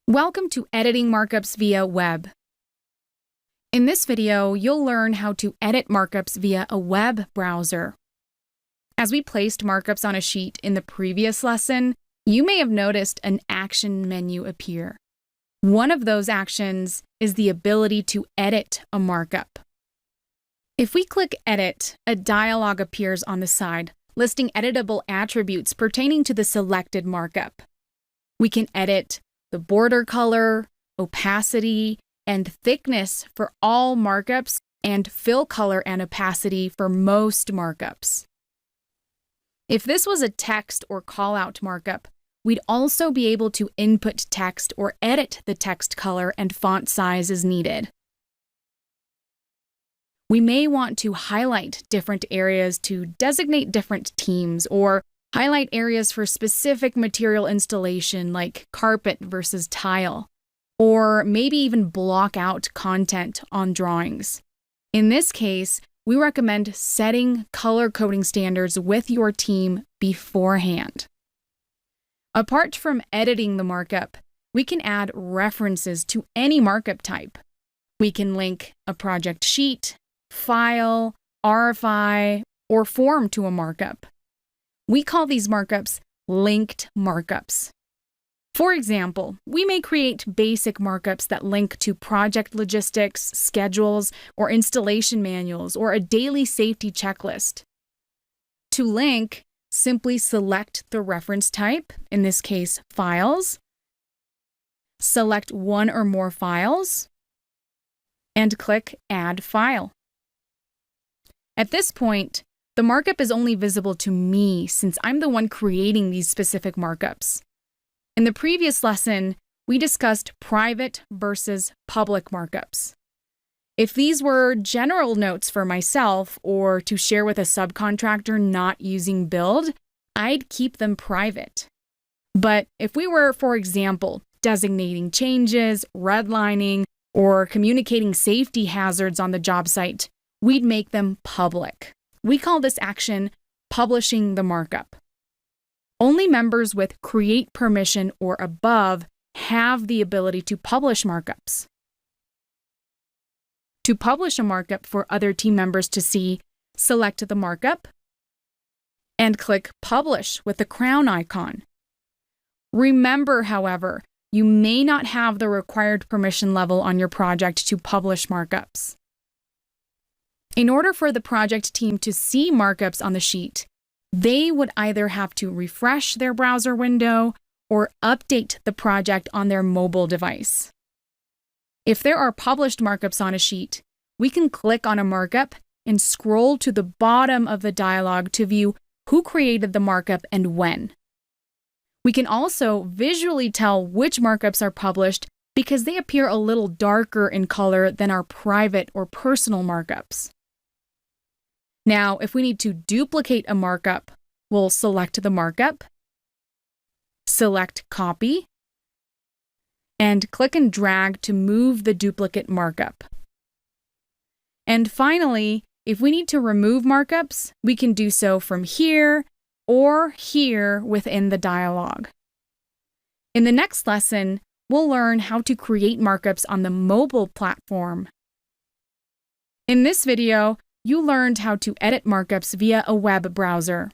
Welcome to Editing Markups via Web. In this video, you'll learn how to edit markups via a web browser. As we placed markups on a sheet in the previous lesson, you may have noticed an action menu appear. One of those actions is the ability to edit a markup. If we click Edit, a dialog appears on the side, listing editable attributes pertaining to the selected markup. We can edit the border color, opacity, and thickness for all markups, and fill color and opacity for most markups. If this was a text or callout markup, we'd also be able to input text or edit the text color and font size as needed. We may want to highlight different areas to designate different teams, or highlight areas for specific material installation like carpet versus tile, or maybe even block out content on drawings. In this case, we recommend setting color coding standards with your team beforehand. Apart from editing the markup, we can add references to any markup type. We can link a project sheet, file, RFI, or form to a markup. We call these markups linked markups. For example, we may create basic markups that link to project logistics, schedules, or installation manuals, or a daily safety checklist. To link, simply select the reference type, in this case, files, select one or more files, and click Add File. At this point, the markup is only visible to me since I'm the one creating these specific markups. In the previous lesson, we discussed private versus public markups. If these were general notes for myself or to share with a subcontractor not using Build, I'd keep them private. But if we were, for example, designating changes, redlining, or communicating safety hazards on the job site, we'd make them public. We call this action publishing the markup. Only members with create permission or above have the ability to publish markups. To publish a markup for other team members to see, select the markup and click Publish with the crown icon. Remember, however, you may not have the required permission level on your project to publish markups. In order for the project team to see markups on the sheet, they would either have to refresh their browser window or update the project on their mobile device. If there are published markups on a sheet, we can click on a markup and scroll to the bottom of the dialog to view who created the markup and when. We can also visually tell which markups are published because they appear a little darker in color than our private or personal markups. Now, if we need to duplicate a markup, we'll select the markup, select Copy, and click and drag to move the duplicate markup. And finally, if we need to remove markups, we can do so from here or here within the dialog. In the next lesson, we'll learn how to create markups on the mobile platform. In this video, you learned how to edit markups via a web browser.